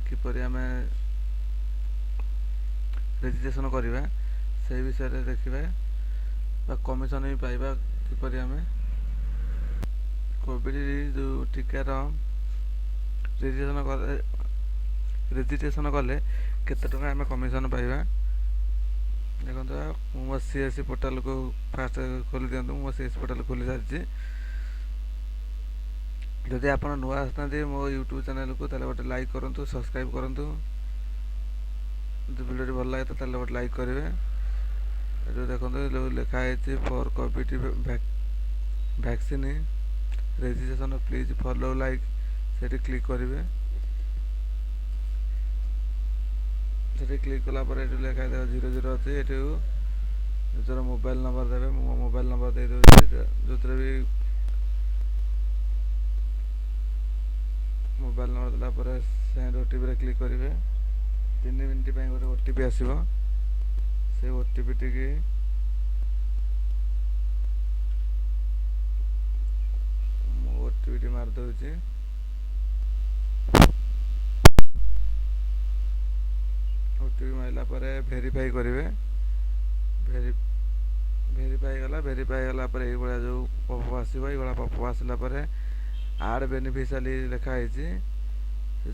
किपरि आमे रेजिस्ट्रेशन करवा से विषय रे देखा कमिशन भी पाइबा किपरि आमे कोविड जो टीकार रेजिस्ट्रेशन कले केते टका आमे कमिशन पाइबा देखो मो सीएससी पोर्टाल को फास्ट खोली दिखाँ मो सीएससी पोर्टाल खोली सारी जदि आप नुआ आसना मो यूट्यूब चैनल को गोटे लाइक करूँ सब्सक्राइब करूँ जो वीडियो भल लगे तो गोटे लाइक करेंगे ये देखो लिखाई for Covid vaccine registration please follow like से क्लिक करेंगे से क्लिक कलापर ये लिखाई 00 अच्छे ये निजर मोबाइल नंबर देवे मोबाइल नंबर दे दूसरे जो भी मोबाइल नंबर देलापर सेंड ओटीपी रे क्लिक करेंगे 3 मिनट गोटे ओटीपी आसो से ओटीपी टी ओटीपी मारदे ओटीपी मारला भेरीफाई करेंगे भेरीफाई गला ये जो पप आसो ये पप आसला आड बेनिफिशियरी लिखाई से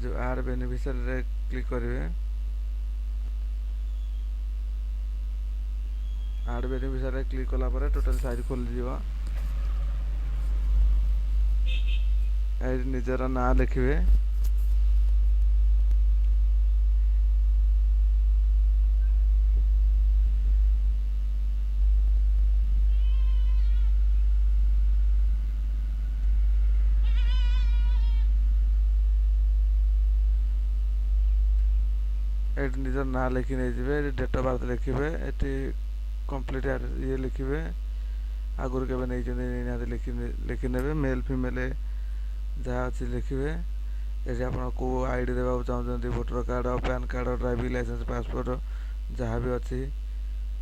जो आड बेनिफिशियरी रे क्लिक करेंगे आड बेनिफिशियरी क्लिक कलापर टोटल साइट खोल निजर ना लिखे निजर ना लिखि नहीं डेट ऑफ बर्थ लिखे ये कंप्लीट ये लिखे आगुरी के लिखि ने मेल फीमेल जहाँ अच्छी लिखे ये आप कौ आईडी देवा चाहते voter card PAN card driving licence passport जहाँ भी अच्छी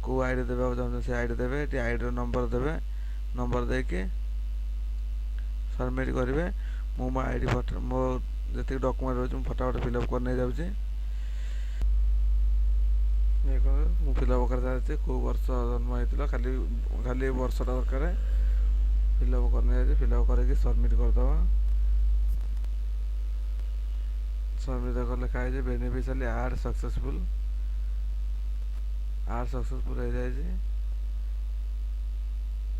कौ आईडी देवा चाहते से आईडी देवे ये आईडी नंबर देवे नंबर देके सबमिट करेंगे मो आईडी फोटो मो जी डॉक्यूमेंट रोचे फटाफट फिलअप करने जाऊँगी देखो मु फिलअप कर सारी कौ वर्ष जन्म होता खाली खाली वर्षटा दरकार फिलअप करने फिलअप करके सबमिट करदे सबमिट देख लिखाई बेनिफिशियरी आड सक्सेसफुल हो जाए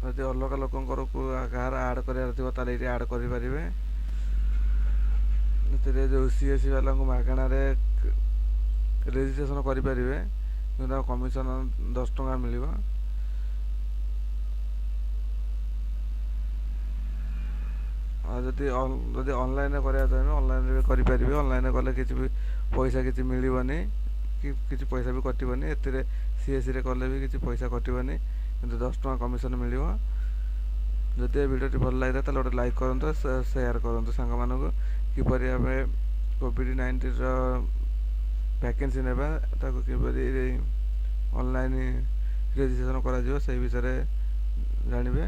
जदि अलग लोकंर कहार आड कर ये आड करेंगे जो सीएससी वाला मागणार रेजिस्ट्रेशन करेंगे कि कमिशन 10 टका मिल जदि ऑनलाइन कराया चाहिए ऑनलाइन करेंगे ऑनलाइन कले कि पैसा किसी मिलनी कि पैसा भी कटनी ए सीएससी रे कले भी किसी पैसा कटनी कि 10 टका कमिशन मिल जदि वीडियो भल लगे तो गोटे लाइक करूँ शेयर करूँ सांग मानक किपरि आम कोविड-19 वैकेंसी नेबा ताको किपरि ऑनलाइन रेजिस्ट्रेशन करा से विषय जानवे।